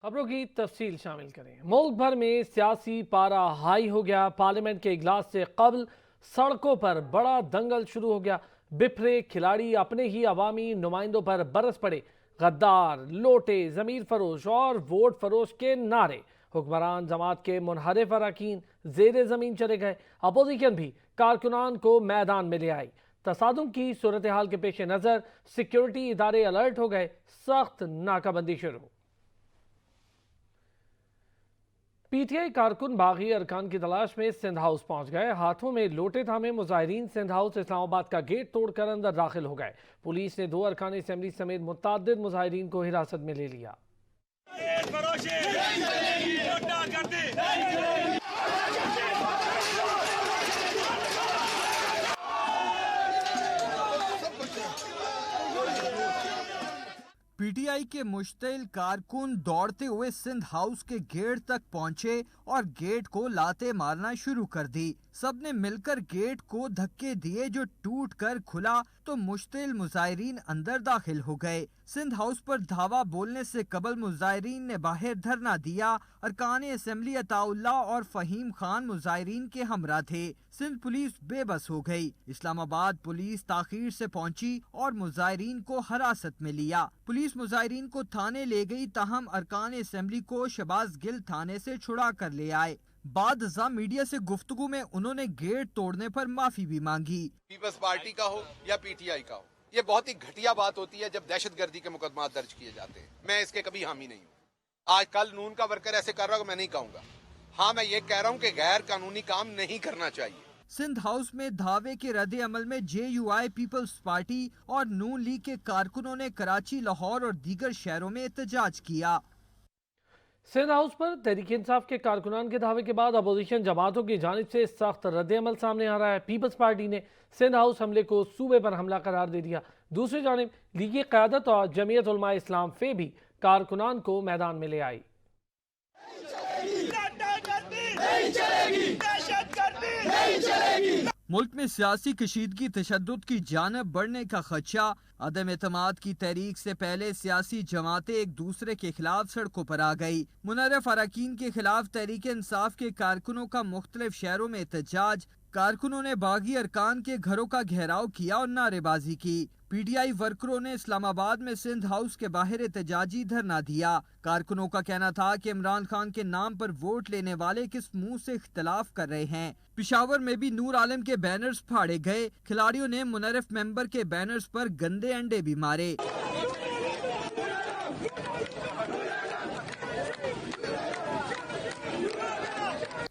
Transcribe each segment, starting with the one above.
खबरों की तफसील शामिल करें। मुल्क भर में सियासी पारा हाई हो गया। पार्लियामेंट के इजलास से कबल सड़कों पर बड़ा दंगल शुरू हो गया। बिफरे खिलाड़ी अपने ही अवामी नुमाइंदों पर बरस पड़े। गद्दार, लोटे, जमीर फरोश और वोट फरोश के नारे। हुक्मरान जमात के मुनहरिफ अरकान जेर जमीन चले गए। अपोजिशन भी कारकुनान को मैदान में ले आई। तसादुम की सूरत हाल के पेश नज़र सिक्योरिटी इदारे अलर्ट हो गए। सख्त नाकाबंदी शुरू। पीटीआई कारकुन बागी अरकान की तलाश में सिंध हाउस पहुंच गए। हाथों में लोटे थामे मुजाहिरीन सिंध हाउस इस्लामाबाद का गेट तोड़कर अंदर दाखिल हो गए। पुलिस ने 2 अरकान असेंबली समेत मुतअद्दिद मुजाहिरीन को हिरासत में ले लिया। पीटीआई के मुश्तिल कारकुन दौड़ते हुए सिंध हाउस के गेट तक पहुंचे और गेट को लाते मारना शुरू कर दी। सबने मिलकर गेट को धक्के दिए जो टूट कर खुला तो मुश्तिल मुजाहिरीन अंदर दाखिल हो गए। सिंध हाउस पर धावा बोलने से कबल मुजाहिरीन ने बाहर धरना दिया। अरकान असेंबली अताउल्ला और फहीम खान मुजाहिरीन के हमरा थे। सिंध पुलिस बेबस हो गई। इस्लामाबाद पुलिस ताखीर से पहुंची और मुजाहिरीन को हिरासत में लिया। पुलिस मुजाहिरीन को थाने ले गई, ताहम अरकान असेंबली को शहबाज गिल थाने से छुड़ा कर ले आए। बाद मीडिया से गुफ्तगू में उन्होंने गेट तोड़ने पर माफी भी मांगी। पीपल्स पार्टी का हो या पीटीआई का हो, ये बहुत ही घटिया बात होती है जब दहशतगर्दी के मुकदमा दर्ज किए जाते हैं। मैं इसके कभी हामी नहीं हूँ। आज कल नून का वर्कर ऐसे कर रहा हो, मैं नहीं कहूँगा। हाँ, मैं ये कह रहा हूँ कि गैर कानूनी काम नहीं करना चाहिए। सिंध हाउस में धावे के रद्द अमल में JUI पीपल्स पार्टी और नून लीग के कारकुनों ने कराची, लाहौर और दीगर शहरों में एहतजाज किया। सिंध हाउस पर तहरीक इंसाफ के कारकुनान के दावे के बाद अपोजिशन जमातों की जानिब से सख्त रद्द अमल सामने आ रहा है। पीपल्स पार्टी ने सिंध हाउस हमले को सूबे पर हमला करार दे दिया। दूसरी जानिब लीगी क़यादत और जमीयत उलमा इस्लाम फे भी कारकुनान को मैदान में ले आई। मुल्क में सियासी कशीदगी तशद्दुद की जानब बढ़ने का खदशा। अदम एतमाद की तहरीक से पहले सियासी जमातें एक दूसरे के खिलाफ सड़कों पर आ गई। मुनहरिफ अरकान के खिलाफ तहरीक इंसाफ के कारकुनों का मुख्तलिफ शहरों में एहतजाज। कारकुनों ने बागी अरकान के घरों का घेराव किया और नारेबाजी की। पीटीआई वर्करों ने इस्लामाबाद में सिंध हाउस के बाहर एहतजाजी धरना दिया। कारकुनों का कहना था कि इमरान खान के नाम पर वोट लेने वाले किस मुंह से इख्तलाफ कर रहे हैं। पिशावर में भी नूर आलम के बैनर्स फाड़े गए। खिलाड़ियों ने मुनहरिफ मेंबर के बैनर्स पर गंदे अंडे भी मारे।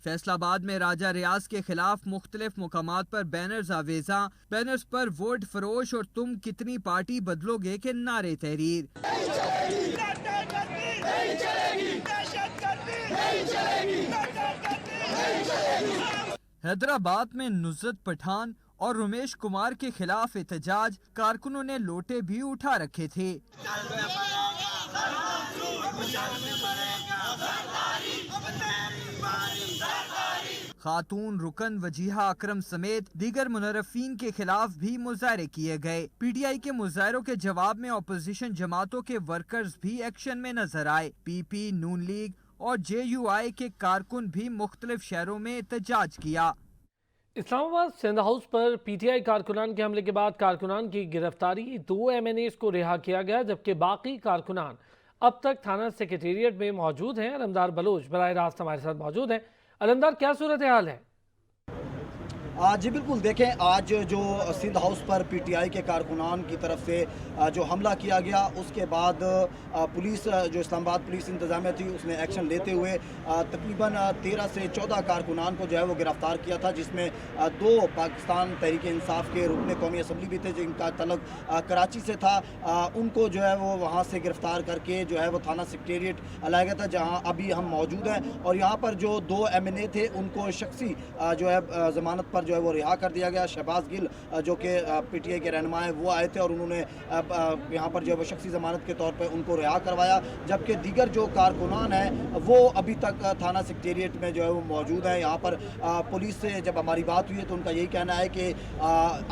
फैसलाबाद में राजा रियाज के खिलाफ मुख्तलिफ मुकामात पर बैनर्स आवेजा। बैनर्स पर वोट फरोश और तुम कितनी पार्टी बदलोगे के नारे तहरीर। हैदराबाद में नुसरत पठान और रमेश कुमार के खिलाफ एहतजाज। कारकुनों ने लोटे भी उठा रखे थे। खातून रुकन वजीहा अकरम समेत दीगर मुनर्रफीन के खिलाफ भी मुजाहरे किए गए। पीटीआई के मुजाहरों के जवाब में अपोजिशन जमातों के वर्कर्स भी एक्शन में नजर आए। PP, नून लीग और JUI के कारकुन भी मुख्तलिफ शहरों में एहतजाज किया। इस्लामाबाद सिंध हाउस पर पीटीआई कारकुनान के हमले के बाद कारकुनान की गिरफ्तारी, 2 MNAs को रिहा किया गया, जबकि बाकी कारकुनान अब तक थाना सेक्रेटेरिएट में मौजूद हैं। अलमदार बलोच बराह रास्त हमारे साथ मौजूद हैं। अलमदार, क्या सूरत हाल है? जी बिल्कुल, देखें आज जो सिंध हाउस पर पीटीआई के कारकुनान की तरफ से जो हमला किया गया, उसके बाद पुलिस जो इस्लामाबाद पुलिस इंतजामिया थी उसने एक्शन लेते हुए तकरीबन 13 से 14 कारकुनान को जो है वो गिरफ्तार किया था, जिसमें 2 पाकिस्तान तहरीक इंसाफ के रुकन कौमी असम्बली भी थे जिनका तल्लुक कराची से था। उनको जो है वो वहाँ से गिरफ्तार करके जो है वो थाना सेक्रेटेरिएट लाया गया था जहाँ अभी हम मौजूद हैं। और यहाँ पर जो 2 MNA थे उनको शख्सी जो है ज़मानत पर जो है वो रिहा कर दिया गया। शहबाज गिल जो कि PTI के रहनुमा हैं वो आए थे और उन्होंने यहाँ पर जो है वो शख्सी ज़मानत के तौर पर उनको रिहा करवाया, जबकि दीगर जो कारकुनान हैं वो अभी तक थाना सेक्रेटेरिएट में जो है वो मौजूद हैं। यहाँ पर पुलिस से जब हमारी बात हुई है तो उनका यही कहना है कि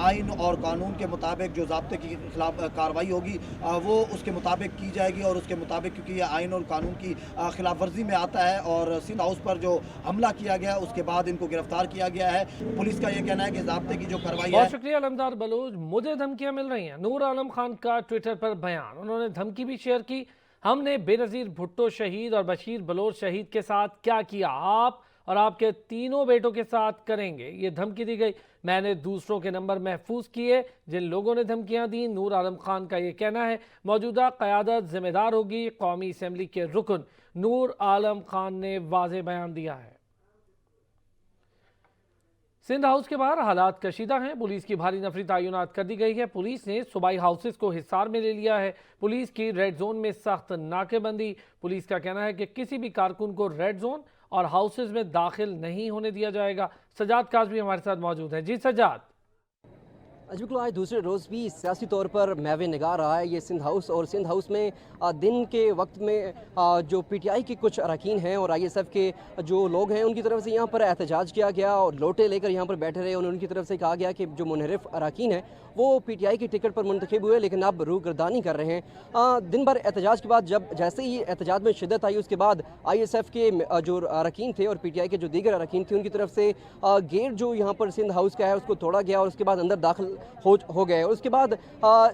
आइन और कानून के मुताबिक जो ज़ाब्ते के खिलाफ कार्रवाई होगी वो उसके मुताबिक की जाएगी, और उसके मुताबिक क्योंकि ये आइन और कानून की खिलाफ वर्जी में आता है और सिंध हाउस पर जो हमला किया गया उसके बाद इनको गिरफ्तार किया गया है। पुलिस का ये कहना है कि ज़ाब्ते की जो कार्रवाई है। बहुत शुक्रिया अलमदार बलूच। मुझे धमकियां मिल रही हैं, नूर आलम खान का ट्विटर पर बयान, उन्होंने धमकी भी शेयर की, हमने बेनज़ीर भुट्टो शहीद और बशीर बलोच शहीद के साथ क्या किया आप और आपके तीनों बेटों के साथ करेंगे, ये धमकी दी गई। मैंने दूसरों के नंबर महफूज किए जिन लोगों ने धमकियां दी। नूर आलम खान का ये कहना है मौजूदा क़यादत जिम्मेदार होगी। कौमी असम्बली के रुकन नूर आलम खान ने वाज़ेह बयान दिया है। सिंध हाउस के बाहर हालात कशीदा हैं, पुलिस की भारी नफरी तैनात कर दी गई है। पुलिस ने सूबाई हाउसेस को हिसार में ले लिया है। पुलिस की रेड जोन में सख्त नाकेबंदी। पुलिस का कहना है कि किसी भी कारकुन को रेड जोन और हाउसेस में दाखिल नहीं होने दिया जाएगा। सजाद काज़मी हमारे साथ मौजूद है। जी सजाद। बिल्कुल, आज दूसरे रोज़ भी सियासी तौर पर महवे निगाह रहा है ये सिंध हाउस, और सिंध हाउस में दिन के वक्त में जो PTI के कुछ अरकान हैं और ISF के जो लोग हैं उनकी तरफ से यहाँ पर एहतजाज किया गया और लोटे लेकर यहाँ पर बैठे रहे। उनकी तरफ से कहा गया कि जो मुनहरिफ अरकान हैं वो PTI की टिकट पर मुंतखब हुए लेकिन अब रूगर्दानी कर रहे हैं। दिन भर एहतजाज के बाद जब जैसे ही एहतजाज में शिद्दत आई उसके बाद ISF के जो अरकान थे और PTI के जो दीगर अरकान थे उनकी तरफ से गेट जो यहाँ पर सिंध हाउस का है उसको तोड़ा गया और उसके बाद अंदर दाखिल हो गए। उसके बाद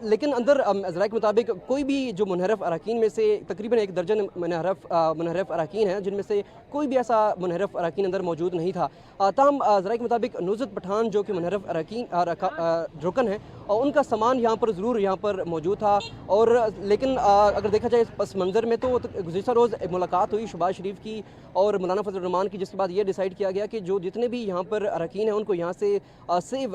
लेकिन अंदर ज़राए के मुताबिक कोई भी जो मुनहरफ अरकान में से तकरीबन 1 दर्जन मुनहरफ अरकान हैं जिनमें से कोई भी ऐसा मुनहरफ अरकान अंदर मौजूद नहीं था। ताहम ज़राए के मुताबिक नुज़रत पठान जो कि मुनहरफ अरकान रुकन है और उनका सामान यहाँ पर ज़रूर यहाँ पर मौजूद था। और लेकिन अगर देखा जाए इस पस मंज़र में तो गुज़िश्ता रोज़ मुलाकात हुई शहबाज शरीफ की और मौलाना फजल रहमान की, जिसके बाद ये डिसाइड किया गया कि जो जितने भी यहाँ पर अरकान हैं उनको यहाँ से सेफ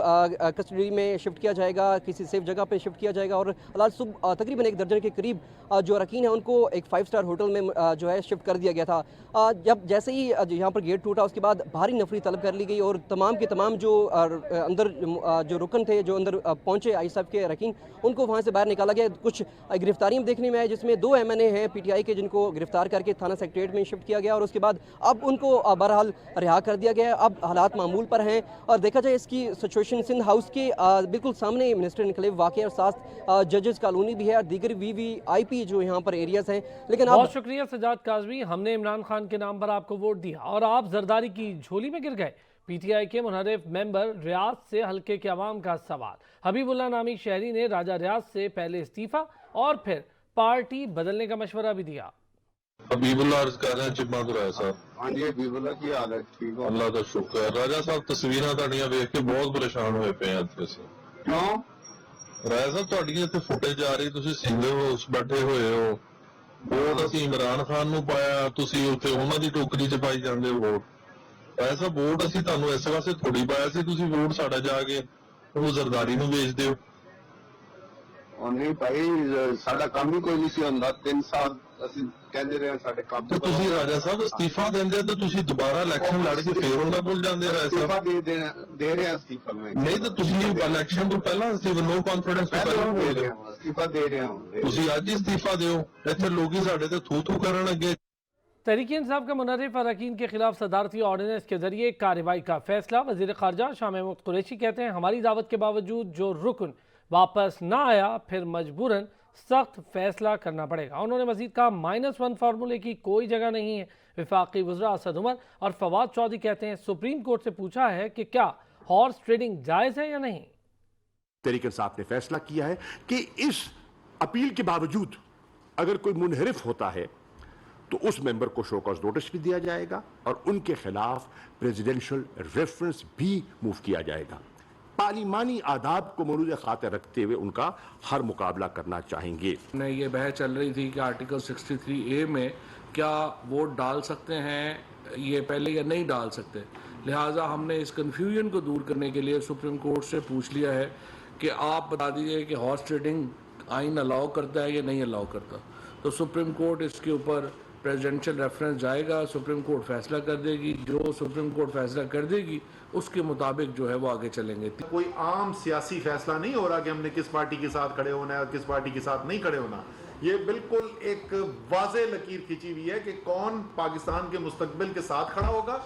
कस्टडी में शिफ्ट किया जाएगा, किसी सेफ जगह पे शिफ्ट किया जाएगा। और हालात सुबह तकरीबन 1 दर्जन के करीब जो अरकान हैं उनको एक 5 स्टार होटल में जो है शिफ्ट कर दिया गया था। जब जैसे ही यहाँ पर गेट टूटा उसके बाद भारी नफरी तलब कर ली गई और तमाम के तमाम जो अंदर जो रुकन थे जो अंदर पहुँचे ISF के अरकान उनको वहाँ से बाहर निकाला गया। कुछ गिरफ्तारियाँ देखने में आई जिसमें 2 MNA हैं PTI के जिनको गिरफ्तार करके थाना सेक्रेटेरिएट में शिफ्ट किया गया और उसके बाद अब उनको बहरहाल रिहा कर दिया गया। अब हालात मामूल पर हैं और देखा जाए इसकी सिचुएशन सिंध हाउस के बिल्कुल सामने मिनिस्टर इनक्लेव वाक़ और साथ जजेस कॉलोनी भी है और दीगर VVIP जो यहाँ पर एरियाज हैं। लेकिन बहुत शुक्रिया सजाद काज़मी, हमने इमरान खान के नाम पर आपको वोट दिया और आप जरदारी की झोली में गिर गए। PTI के मुनहरिफ मेंबर रियाज से हल्के के अवाम का सवाल। हबीबुल्लाह नामी शहरी ने राजा रियाज से पहले इस्तीफा और फिर पार्टी बदलने का मशवरा भी दिया। हबीबुल्लाह अर्ज कर रहे हैं चिम्मा तो राजा साहब। हाँ जी हबीबुल्लाह की हालत ठीक हो? अल्लाह का शुक्र है। राजा साहब तस्वीरां तुहाडियां वेख के बहुत परेशान हुए पे हैं ਅੱਜ ਅਸੀਂ। क्यों? ਰਾਜਾ ਸਾਹਿਬ ਤੁਹਾਡੀ ਇੱਥੇ ਫੁਟੇਜ ਆ ਰਹੀ, ਤੁਸੀਂ ਸਿੰਗਲ ਹਾਊਸ ਬੈਠੇ ਹੋਏ ਹੋ, ਵੋਟ ਅਸੀਂ ਇਮਰਾਨ ਖਾਨ ਨੂੰ ਪਾਇਆ, ਤੁਸੀਂ ਉੱਥੇ ਉਹਨਾਂ ਦੀ ਟੋਕਰੀ 'ਚ ਪਾਈ ਜਾਂਦੇ ਹੋ ਵੋਟ। ਰਾਜਾ ਸਾਹਿਬ ਵੋਟ ਅਸੀਂ ਤੁਹਾਨੂੰ ਇਸ ਵਾਸਤੇ ਥੋੜੀ ਪਾਇਆ ਸੀ, ਤੁਸੀਂ ਵੋਟ ਸਾਡਾ ਜਾ ਕੇ ਉਹ ਜ਼ਰਦਾਰੀ ਨੂੰ ਵੇਚਦੇ ਹੋ। और नहीं भाई साडा काम ही कोई नहीं सी हुंदा। 3 साल ਅਸੀਂ ਕਹਿੰਦੇ ਰਹੇ ਸਾਡੇ ਕੰਮ ਤੇ ਤੁਸੀਂ ਰਾਜਾ ਸਾਹਿਬ ਅਸਤੀਫਾ ਦਿੰਦੇ ਤੇ ਤੁਸੀਂ ਦੁਬਾਰਾ ਇਲੈਕਸ਼ਨ ਲੜ ਕੇ ਫੇਰ ਉਹਨਾਂ ਕੋਲ ਜਾਂਦੇ ਰਾਜਾ इस्तीफा ਸਾਹਿਬ। दे रहे हैं इस्तीफा में। ਨਹੀਂ ਤਾਂ ਤੁਸੀਂ ਇਲੈਕਸ਼ਨ ਤੋਂ ਪਹਿਲਾਂ ਨੋ ਕੌਨਫੀਡੈਂਸ ਤੋਂ ਪਹਿਲਾਂ ਬੋਲ ਰਹੇ ਹੋ। इस्तीफा दे रहे हैं। ਤੁਸੀਂ ਅੱਜ ਹੀ ਅਸਤੀਫਾ ਦਿਓ, ਇੱਥੇ ਲੋਕੀ ਸਾਡੇ ਤੇ ਥੂ ਥੂ ਕਰਨ ਲੱਗੇ। तहरीक इंसाफ का मुनहरिफ अरकान के खिलाफ सदारती ऑर्डिनेंस के जरिए कार्रवाई का फैसला। वज़ीर ख़ारजा शाह महमूद कुरैशी कहते हैं हमारी दावत के बावजूद जो रुकन वापस ना आया फिर मजबूरन सख्त फैसला करना पड़ेगा। उन्होंने मज़ीद कहा -1 फार्मूले की कोई जगह नहीं है। वफाकी वज़रा असद उमर और फवाद चौधरी कहते हैं सुप्रीम कोर्ट से पूछा है कि क्या हॉर्स ट्रेडिंग जायज़ है या नहीं। तहरीक इंसाफ ने फैसला किया है कि इस अपील के बावजूद अगर कोई मुनहरिफ होता है तो उस मेंबर को शो कॉज नोटिस भी दिया जाएगा और उनके खिलाफ प्रेसिडेंशियल रेफरेंस भी मूव किया जाएगा। पार्लिमानी आदाब को मौजूद खातिर रखते हुए उनका हर मुकाबला करना चाहेंगे। ये बहस चल रही थी कि आर्टिकल 63A में क्या वोट डाल सकते हैं ये पहले या नहीं डाल सकते, लिहाजा हमने इस कन्फ्यूजन को दूर करने के लिए सुप्रीम कोर्ट से पूछ लिया है कि आप बता दीजिए कि हॉर्स ट्रेडिंग आइन अलाउ करता है या नहीं अलाउ करता। तो सुप्रीम कोर्ट इसके ऊपर प्रेसिडेंशियल रेफरेंस जाएगा, सुप्रीम कोर्ट फैसला कर देगी, जो सुप्रीम कोर्ट फैसला कर देगी उसके मुताबिक जो है वो आगे चलेंगे। कोई आम सियासी फैसला नहीं हो रहा कि हमने किस पार्टी के साथ खड़े होना है और किस पार्टी के साथ नहीं खड़े होना। ये बिल्कुल एक वाज़े लकीर खींची हुई है कि कौन पाकिस्तान के मुस्तकबिल के साथ खड़ा होगा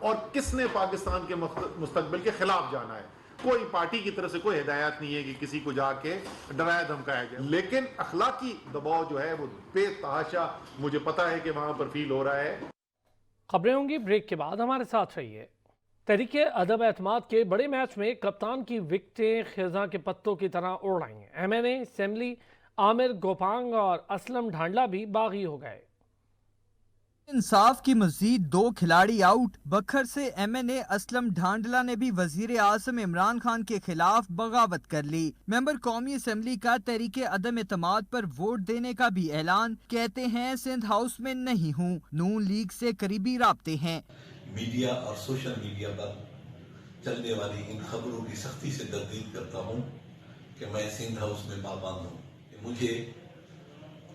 और किसने पाकिस्तान के मुस्तकबिल के खिलाफ जाना है। कोई पार्टी की तरफ से कोई हिदायत नहीं है कि किसी को जाके डराया धमकाया जाए, लेकिन अखलाकी दबाव जो है वो बेतहाशा मुझे पता है कि वहां पर फील हो रहा है। खबरें होंगी ब्रेक के बाद, हमारे साथ रहिए। तहरीके अदम एतमाद के बड़े मैच में कप्तान की विकेटें खिज़ां के पत्तों की तरह उड़ रही हैं। एमएनए, सेमली, आमिर गोपांग और असलम ढांडला भी बागी हो गए। इंसाफ की मजीद 2 खिलाड़ी आउट। बखर से एमएनए असलम ढांडला ने भी वजीर आजम इमरान खान के खिलाफ बगावत कर ली। मेंबर कौमी असम्बली का तहरीके अदम एतमाद पर वोट देने का भी ऐलान। कहते हैं सिंध हाउस में नहीं हूँ, नून लीग से करीबी राब्ते हैं। मीडिया और सोशल मीडिया पर चलने वाली इन खबरों की सख्ती से तस्दीक करता हूँ कि मैं सिंध हाउस में पाबंद हूँ। मुझे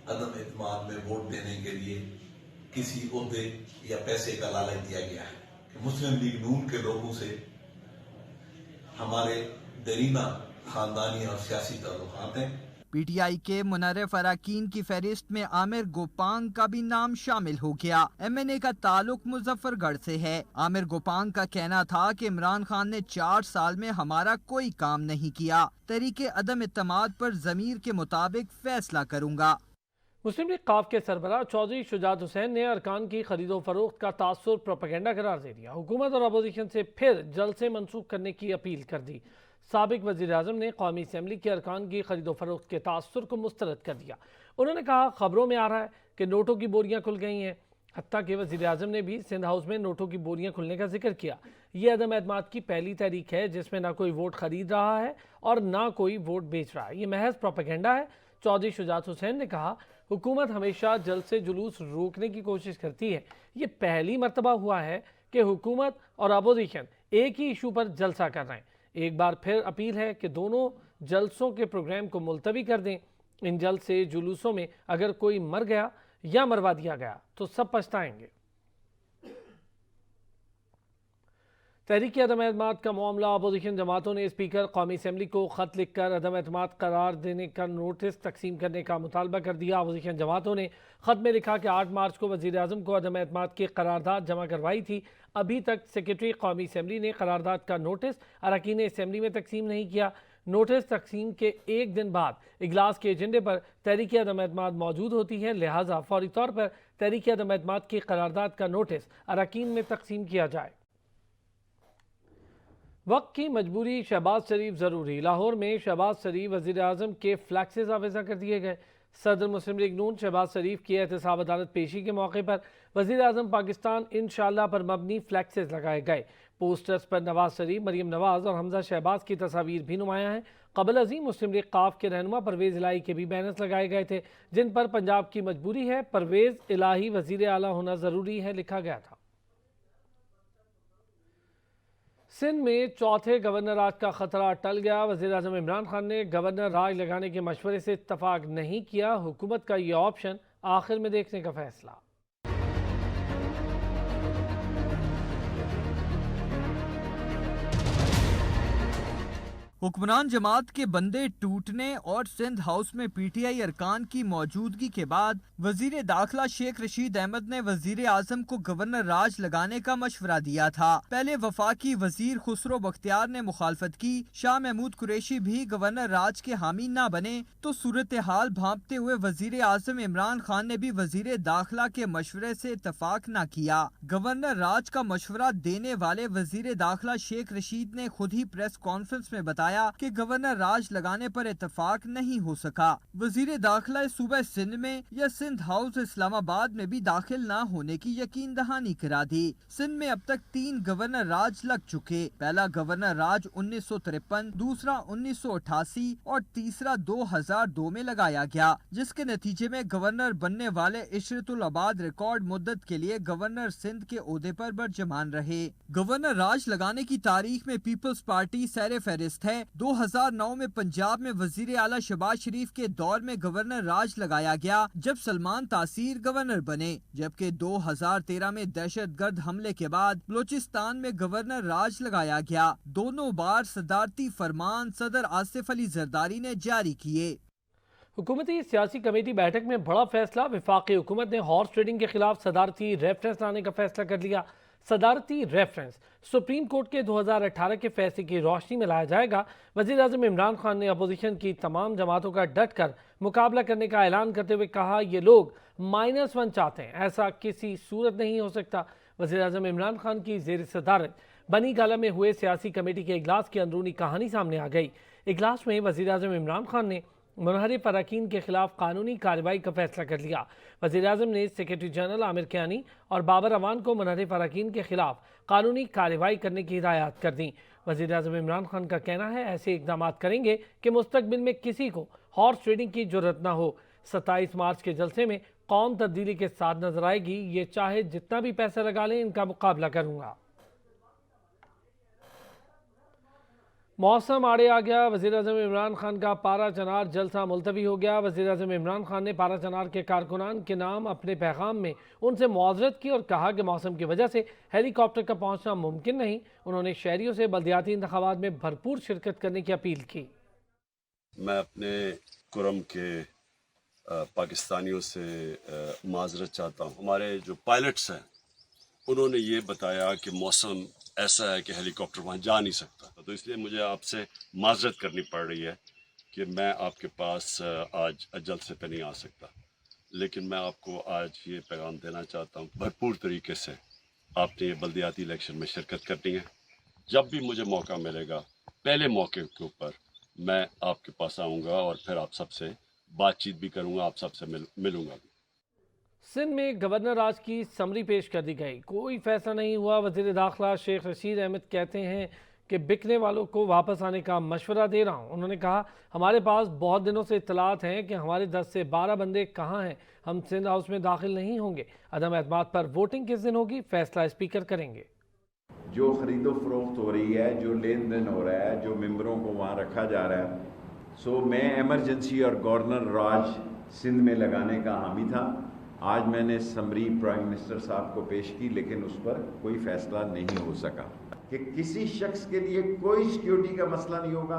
अदम एतमाद में वोट देने के लिए किसी ओहदे या पैसे का लालच दिया गया है कि मुस्लिम लीग नून के लोगों से हमारे दरीना खानदानी और सियासी ताल्लुकात हैं। पीटीआई के मुनर्रिफ अरकान की फहरिस्त में आमिर गोपांग का भी नाम शामिल हो गया। एमएनए का ताल्लुक मुजफ्फरगढ़ से है। आमिर गोपांग का कहना था कि इमरान खान ने 4 साल में हमारा कोई काम नहीं किया। तहरीके अदम इत्तेमाद पर ज़मीर के मुताबिक फैसला करूंगा। मुस्लिम लीग काफ के सरबराह चौधरी शुजात हुसैन ने अरकान की खरीदो फरोख्त का तासुर प्रोपेगेंडा करार दे दिया। हुकूमत और अपोजिशन से फिर जलसे मनसूख करने की अपील कर दी। साबिक वज़ीर आज़म ने कौमी असम्बली के अरकान की खरीदो फरोख्त के तासुर को मुस्तरद कर दिया। उन्होंने कहा, खबरों में आ रहा है कि नोटों की बोरियां खुल गई हैं। हत्ता कि वज़ीर आज़म ने भी सिंध हाउस में नोटों की बोरियां खुलने का जिक्र किया। ये अदम एतमाद की पहली तहरीक है जिसमें ना कोई वोट खरीद रहा है और ना कोई वोट बेच रहा है। ये महज प्रोपेगेंडा है। चौधरी शुजात हुसैन ने कहा, हुकूमत हमेशा जलसे जुलूस रोकने की कोशिश करती है। ये पहली मर्तबा हुआ है कि हुकूमत और अपोजिशन एक ही इशू पर जलसा कर रहे हैं। एक बार फिर अपील है कि दोनों जलसों के प्रोग्राम को मुलतवी कर दें। इन जलसे जुलूसों में अगर कोई मर गया या मरवा दिया गया तो सब पछताएंगे। तहरीक अदम एतमाद का मामला, अपोजिशन जमातों ने स्पीकर कौमी असम्बली को ख़त लिखकर अदम एतमाद करार देने का नोटिस तकसीम करने का मुतालबा कर दिया। अपोजिशन जमातों ने ख़त में लिखा कि 8 मार्च को वज़ीर आज़म को अदम एतमाद की करारदाद जमा करवाई थी। अभी तक सेक्रेटरी कौमी असम्बली ने करारदाद का नोटिस अरकान असम्बली में तकसीम नहीं किया। नोटिस तकसीम के 1 दिन बाद इजलास के एजेंडे पर तहरीक अदम एतमाद मौजूद होती है, लिहाजा फौरी तौर पर तहरीक अदम एतमाद की करारदाद का नोटिस अरकान में तकसीम किया जाए। वक्त की मजबूरी, शहबाज शरीफ ज़रूरी। लाहौर में शहबाज शरीफ वज़ीर आज़म के फ्लैक्सेस आवेज़ा कर दिए गए। सदर मुस्लिम लीग नून शहबाज शरीफ की एहतसाब अदालत पेशी के मौके पर वज़ीर आज़म पाकिस्तान इंशाअल्लाह पर मबनी फ्लैक्सेस लगाए गए। पोस्टर्स पर नवाज शरीफ, मरीम नवाज और हमजा शहबाज की तस्वीर भी नुमायां हैं। कबल अज़ीम मुस्लिम लीग काफ के रहनुमा परवेज़ इलाही के भी बैनर्स लगाए गए थे जिन पर पंजाब की मजबूरी है, परवेज़ इलाही वज़ीर आला होना ज़रूरी है लिखा गया था। सिंध में चौथे गवर्नर राज का खतरा टल गया। वज़ीर आज़म इमरान खान ने गवर्नर राज लगाने के मशवरे से इत्तफाक नहीं किया। हुकूमत का यह ऑप्शन आखिर में देखने का फैसला। हुक्मरान जमात के बंदे टूटने और सिंध हाउस में पीटीआई अरकान की मौजूदगी के बाद वजीर दाखिला शेख रशीद अहमद ने वजीर आजम को गवर्नर राज लगाने का मशवरा दिया था। पहले वफाकी वजीर खुसरो बख्तियार ने मुखालफत की। शाह महमूद कुरैशी भी गवर्नर राज के हामी न बने तो सूरत हाल भांपते हुए वजीर आजम इमरान खान ने भी वजीर दाखिला के मशवरे से इत्तफाक न किया। गवर्नर राज का मशवरा देने वाले वजीर दाखिला शेख रशीद ने खुद ही प्रेस कॉन्फ्रेंस में बताया कि गवर्नर राज लगाने पर इत्तफाक नहीं हो सका। वजीर दाखिला सूबा सिंध में या सिंध हाउस इस्लामाबाद में भी दाखिल न होने की यकीन दहानी करा दी। सिंध में अब तक 3 गवर्नर राज लग चुके। पहला गवर्नर राज 1953, दूसरा 1988 और तीसरा 2002 में लगाया गया, जिसके नतीजे में गवर्नर बनने वाले इशरतुल आबाद रिकॉर्ड मुद्दत के लिए गवर्नर सिंध के ओहदे पर बरजमान रहे। गवर्नर राज लगाने की तारीख में पीपल्स पार्टी सैर फहरिस्त है। 2009 में पंजाब में वजीर आला शहबाज शरीफ के दौर में गवर्नर राज लगाया गया जब सलमान तासीर गवर्नर बने, जबकि 2013 में दहशतगर्द हमले के बाद बलोचिस्तान में गवर्नर राज लगाया गया। दोनों बार सदारती फरमान सदर आसिफ अली जरदारी ने जारी किए। हुकूमती सियासी कमेटी बैठक में बड़ा फैसला, वफाकी हुकूमत ने हॉर्स ट्रेडिंग के खिलाफ सदारती रेफरेंस लाने का फैसला कर लिया। सदारती रेफरेंस सुप्रीम कोर्ट के 2018 के फैसले की रोशनी में लाया जाएगा। वज़ीर आज़म इमरान खान ने अपोजिशन की तमाम जमातों का डट कर मुकाबला करने का ऐलान करते हुए कहा, ये लोग -1 चाहते हैं, ऐसा किसी सूरत नहीं हो सकता। वज़ीर आज़म इमरान खान की ज़ेर सदारत बनी गाला में हुए सियासी कमेटी के इजलास की अंदरूनी कहानी सामने आ गई। इजलास में वज़ीर आज़म इमरान खान ने मुनहरिफ अरकान के खिलाफ कानूनी कार्रवाई का फैसला कर लिया। वज़ीर आज़म ने सेक्रेटरी जनरल आमिर कियानी और बाबर अवान को मुनहरिफ अरकान के खिलाफ कानूनी कार्रवाई करने की हिदायत कर दी। वज़ीर आज़म इमरान खान का कहना है, ऐसे इकदाम करेंगे कि मुस्तकबिल में किसी को हॉर्स ट्रेडिंग की जरूरत न हो। 27 मार्च के जलसे में कौम तब्दीली के साथ नजर आएगी, ये चाहे जितना भी पैसा लगा लें, इनका मुकाबला करूंगा। मौसम आड़े आ गया, वज़ीर आज़म इमरान खान का पारा चनार जलसा मुलतवी हो गया। वज़ीर आज़म इमरान खान ने पारा चनार के कारकुनान के नाम अपने पैगाम में उनसे मुआवजत की और कहा कि मौसम की वजह से हेलीकॉप्टर का पहुंचना मुमकिन नहीं। उन्होंने शहरियों से बल्दियाती इंतखाबात में भरपूर शिरकत करने की अपील की। मैं अपने कुरम के पाकिस्तानियों से माजरत चाहता हूँ। हमारे जो पायलट्स हैं उन्होंने ये बताया कि मौसम ऐसा है कि हेलीकॉप्टर वहाँ जा नहीं सकता, तो इसलिए मुझे आपसे माजरत करनी पड़ रही है कि मैं आपके पास आज जलसे पे नहीं आ सकता। लेकिन मैं आपको आज ये पैगाम देना चाहता हूँ, भरपूर तरीके से आपने ये बल्दियाती इलेक्शन में शिरकत करनी है। जब भी मुझे मौका मिलेगा, पहले मौके के ऊपर मैं आपके पास आऊँगा और फिर आप सबसे बातचीत भी करूँगा, आप सबसे मिलूँगा भी। सिंध में गवर्नर राज की समरी पेश कर दी गई, कोई फैसला नहीं हुआ। वज़ीर दाखिला शेख रशीद अहमद कहते हैं कि बिकने वालों को वापस आने का मशवरा दे रहा हूँ। उन्होंने कहा, हमारे पास बहुत दिनों से इत्तलात हैं कि हमारे 10 से 12 बंदे कहाँ हैं, हम सिंध हाउस में दाखिल नहीं होंगे। अदम एतमाद पर वोटिंग किस दिन होगी, फैसला स्पीकर करेंगे। जो खरीदो फरोख्त हो रही है, जो लेन देन हो रहा है, जो मेंबरों को वहाँ रखा जा रहा है, सो मैं एमरजेंसी और गवर्नर राज सिंध में लगाने का हामी था। आज मैंने समरी प्राइम मिनिस्टर साहब को पेश की, लेकिन उस पर कोई फैसला नहीं हो सका कि किसी शख्स के लिए कोई सिक्योरिटी का मसला नहीं होगा।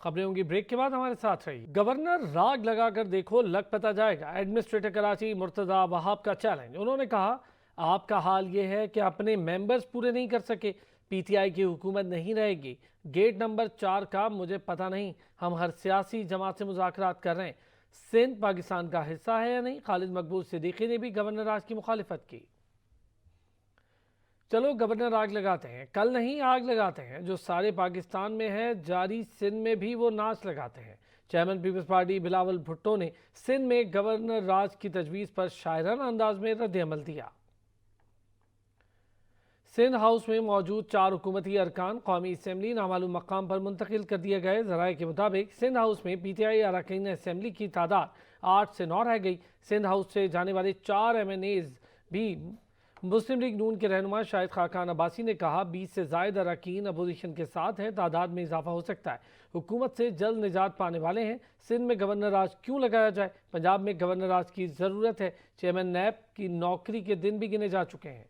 खबरें होंगी ब्रेक के बाद, हमारे साथ रही। गवर्नर राग लगाकर देखो, लग पता जाएगा। एडमिनिस्ट्रेटर कराची मुर्तज़ा वहाब का चैलेंज। उन्होंने कहा, आपका हाल ये है कि अपने मेंबर्स पूरे नहीं कर सके, पीटीआई की हुकूमत नहीं रहेगी। गेट नंबर 4 का मुझे पता नहीं, हम हर सियासी जमात से मुज़ाकरात कर रहे हैं। सिंध पाकिस्तान का हिस्सा है या नहीं। खालिद मकबूल सिद्दीकी ने भी गवर्नर राज की मुखालिफत की। चलो गवर्नर आग लगाते हैं, कल नहीं आग लगाते हैं। जो सारे पाकिस्तान में है, जारी सिंध में भी वो नाच लगाते हैं। चेयरमैन पीपल्स पार्टी बिलावल भुट्टो ने सिंध में गवर्नर राज की तजवीज़ पर शायराना अंदाज में रद्द अमल दिया। सिंध हाउस में मौजूद 4 हुकूमती अरकान कौमी असम्बली नामालूम मकाम पर मुंतकिल कर दिए गए। ज़राए के मुताबिक सिंध हाउस में पीटीआई अरकान असम्बली की तादाद 8 से 9 रह गई। सिंध हाउस से जाने वाले 4 MNAs भी मुस्लिम लीग नून के रहनुमा शाहिद खाकान अब्बासी ने कहा, 20 से ज़ायद अरकान अपोजिशन के साथ हैं, तादाद में इजाफा हो सकता है। हुकूमत से जल्द निजात पाने वाले हैं। सिंध में गवर्नर राज क्यों लगाया जाए, पंजाब में गवर्नर राज की ज़रूरत है। चेयरमैन नैब की नौकरी के दिन भी गिने जा चुके हैं।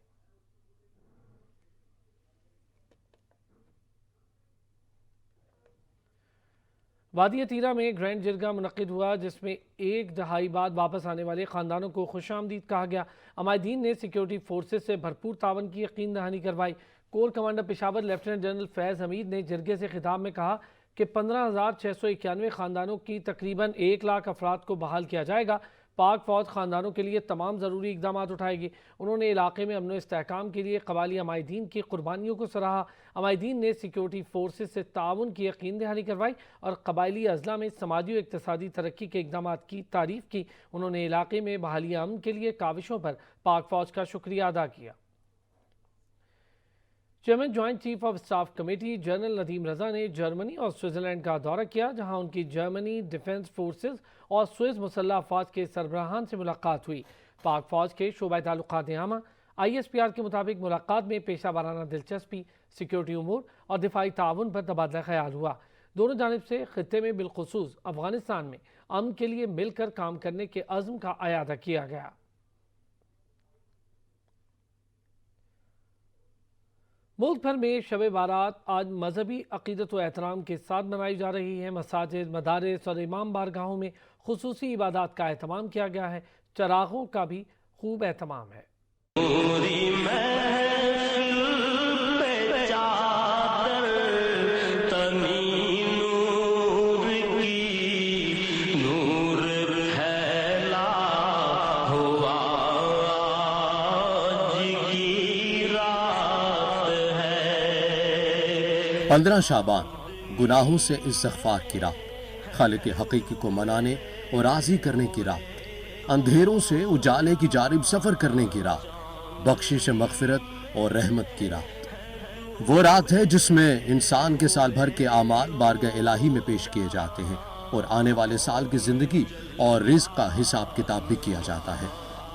वादी तीरा में ग्रैंड जिरगा मुनक्किद हुआ, जिसमें 1 दहाई बाद वापस आने वाले ख़ानदानों को खुशामदीद कहा गया। अमायदीन ने सिक्योरिटी फोर्सेस से भरपूर तावन की यकीन दहानी करवाई। Core commander Peshawar lieutenant general Faiz Hamid ने जिरगे से खिताब में कहा कि 15,691 ख़ानदानों की तकरीबन 1 लाख अफराद को बहाल किया जाएगा। पाक फौज ख़ानदानों के लिए तमाम ज़रूरी इक़दाम उठाएगी। उन्होंने इलाके में अमन व इस्तेहकाम के लिए कबायली अमायदीन की कुर्बानियों को सराहा। अमायदीन ने सिक्योरिटी फोर्सेस से ताउन की यकीन दहानी करवाई और कबायली अजला में समाजी और इक़्तिसादी तरक्की के इक़दाम की तारीफ़ की। उन्होंने इलाके में बहाली अमन के लिए काविशों पर पाक फौज का शुक्रिया अदा किया। Chairman joint chief of staff committee general Nadeem Raza ने जर्मनी और स्विट्ज़रलैंड का दौरा किया, जहां उनकी जर्मनी डिफेंस फोर्सेस और स्विस मुसल्लह अफवाज के सरबराहान से मुलाकात हुई। पाक फौज के शोबा ताल्लुकात आमा, ISPR के मुताबिक मुलाकात में पेशा वाराना दिलचस्पी, सिक्योरिटी उमूर और दिफाई ताउन पर तबादला ख्याल हुआ। दोनों जानिब से खित्ते में बिलखुसूस अफगानिस्तान में अमन के लिए मिलकर काम करने के अज़्म का अयादा किया गया। मुल्क भर में शब बारात आज मजहबी अकीदत व एहतराम के साथ मनाई जा रही है। मसाजिद, मदारिस और इमाम बारगाहों में खुसूसी इबादत का एहतमाम किया गया है। चरागों का भी खूब एहतमाम है। पंद्रह शाबान, गुनाहों से इस्तिग़फ़ार की रात, खालिक हकीकी को मनाने और राज़ी करने की रात, अंधेरों से उजाले की जानिब सफ़र करने की रात, बख्शिश मग़फ़िरत और रहमत की रात। वो रात है जिसमें इंसान के साल भर के आमाल बारगाह इलाही में पेश किए जाते हैं और आने वाले साल की ज़िंदगी और रिज़्क़ का हिसाब किताब भी किया जाता है।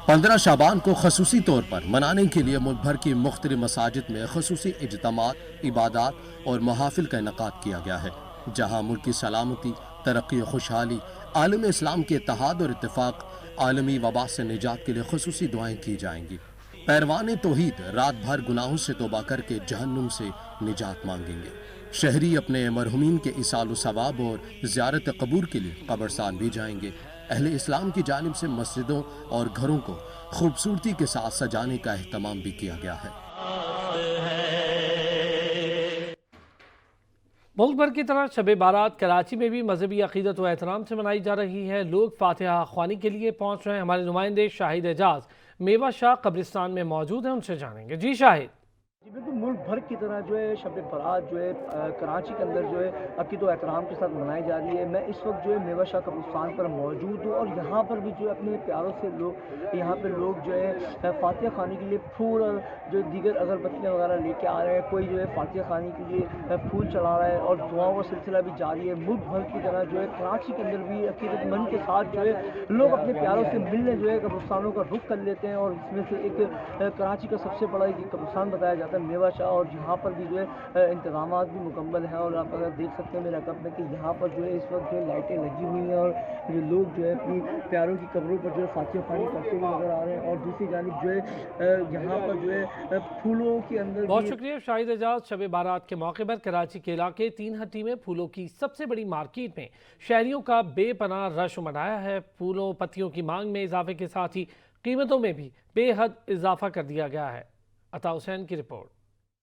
15 शाबान को खसूसी तौर पर मनाने के लिए मुल्क भर की मुख्तलिफ मसाजिद में खसूसी इज्तिमात, इबादात और महाफिल का इनकाद किया गया है, जहाँ मुल्क की सलामती, तरक्की और खुशहाली, आलम इस्लाम के इत्तेहाद और इत्तेफाक, आलमी वबा से निजात के लिए खसूसी दुआएं की जाएंगी। पैरवान तौहीद रात भर गुनाहों से तौबा करके जहन्नुम से निजात मांगेंगे। शहरी अपने मरहुमीन के इसाल सवाब और ज़ियारत कबूर के लिए कब्रस्तान भी जाएंगे। अहले इस्लाम की जानिब से मस्जिदों और घरों को खूबसूरती के साथ सजाने का एहतमाम भी किया गया है। मुल्क भर की तरह शब बारात कराची में भी मजहबी अकीदत व एहतराम से मनाई जा रही है। लोग फातिहा ख्वानी के लिए पहुँच रहे हैं। हमारे नुमाइंदे शाहिद एजाज मेवा शाह कब्रिस्तान में मौजूद हैं, उनसे जानेंगे। जी शाहिद। जी बिल्कुल, मुल्क भर की तरह जो है शब बारात जो है कराची के अंदर जो है अकीदत व एहतराम के साथ मनाई जा रही है। मैं इस वक्त जो है मेवा शाह कब्रिस्तान पर मौजूद हूँ और यहाँ पर भी जो है अपने प्यारों से लोग यहाँ पे लोग जो है फातिहा खानी के लिए फूल और जो दीगर अगरबत्तियाँ वगैरह लेके आ रहे हैं। कोई जो है फातिहा खानी के लिए फूल चढ़ा रहा है और दुआओं का सिलसिला भी जारी है। मुल्क भर की तरह जो है कराची के अंदर भी अकीदतमंद के साथ जो है लोग अपने प्यारों से मिलने जो है कब्रिस्तानों का रुख कर लेते हैं और इसमें से एक कराची का सबसे बड़ा कब्रिस्तान बताया जाता है मेवा शाह, और यहाँ पर भी जो है इंतजामात भी मुकम्मल हैं। और आप अगर देख सकते हैं मेरे रकब में कि यहाँ पर जो है इस वक्त जो है लाइटें लगी हुई हैं और जो लोग जो है अपनी प्यारों की कब्रों पर जो है फातिहा खानी करते हुए नजर आ रहे हैं। और दूसरी जानिब जो है यहाँ पर जो है फूलों के अंदर। बहुत शुक्रिया शाहिद एजाज। शब बारात के मौके पर कराची के इलाके तीन हट्टी में फूलों की सबसे बड़ी मार्केट में शहरियों का बेपनाह रश उमड़ा है। फूलों पत्तियों की मांग में इजाफे के साथ ही कीमतों में भी बेहद इजाफा कर दिया गया है। अता हुसैन की रिपोर्ट।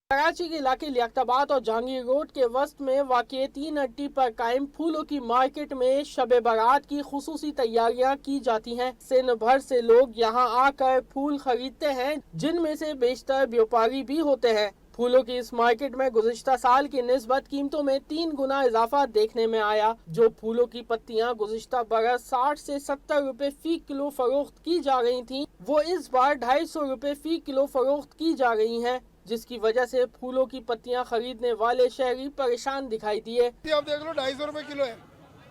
कराची के इलाके लियाकताबाद और जहांगीर रोड के वस्त में वाक़ई तीन हट्टी पर कायम फूलों की मार्केट में शब बारात की खुसूसी तैयारियां की जाती हैं। सिन भर से लोग यहां आकर फूल खरीदते हैं, जिनमें से बेशतर व्यापारी भी होते हैं। फूलों की इस मार्केट में गुज़िश्ता साल की निस्बत कीमतों में 3 गुना इजाफा देखने में आया। जो फूलों की पत्तियां गुज़िश्ता बरस 60 से 70 रुपए फी किलो फरोख्त की जा रही थीं, वो इस बार 250 रुपए फी किलो फरोख्त की जा रही हैं, जिसकी वजह से फूलों की पत्तियां खरीदने वाले शहरी परेशान दिखाई दिए। आप देख लो 250 रुपए किलो है,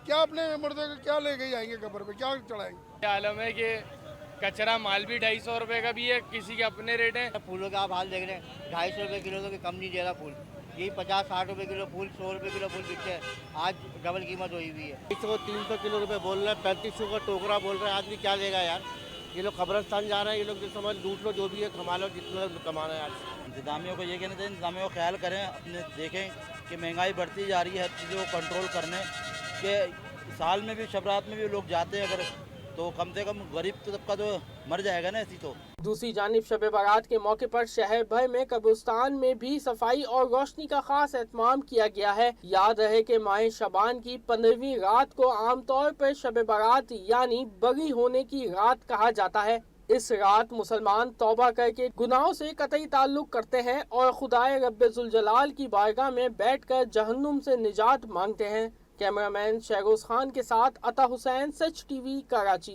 क्या अपने मुर्दे को क्या लेके जाएंगे कब्र पे, क्या चढ़ाएंगे। आलम है कि कचरा माल भी 250 रुपए का भी है, किसी के अपने रेट है। फूलों का आप हाल देख रहे हैं, 250 रुपए किलो तो कम नहीं दे रहा फूल। यही 50-60 रुपए किलो फूल, 100 रुपए किलो फूल बिकते हैं। आज डबल कीमत हुई हुई है। 300 किलो रुपए बोल रहे हैं, 3500 का टोकरा बोल रहे हैं। आदमी क्या लेगा यार। ये लोग कब्रिस्तान जा रहे हैं, ये लोग जो समझ लूट लो, जो भी है कमा लो, जितना कमाना है। आज इंतजामियों को ये कहना चाहिए, इंतजामियों को ख्याल करें, अपने देखें कि महंगाई बढ़ती जा रही है, हर चीज़ों को कंट्रोल करने के। साल में भी शब रात में भी लोग जाते हैं, अगर तो कम से कम गरीब तबका तो मर जाएगा ना ऐसी। तो दूसरी जानिब शब बारात के मौके पर शहर भर में कब्रिस्तान में भी सफाई और रोशनी का खास एहतमाम किया गया है। याद रहे कि माह शबान की 15वीं रात को आमतौर पर शब बारात यानी बरी होने की रात कहा जाता है। इस रात मुसलमान तौबा करके गुनाहों से कतई ताल्लुक करते हैं और खुदाए रब्बे जुल जलाल की बारगाह में बैठकर जहन्नुम से निजात मांगते हैं। कैमरामैन शहरोज खान के साथ अता हुसैन, सच टीवी, कराची।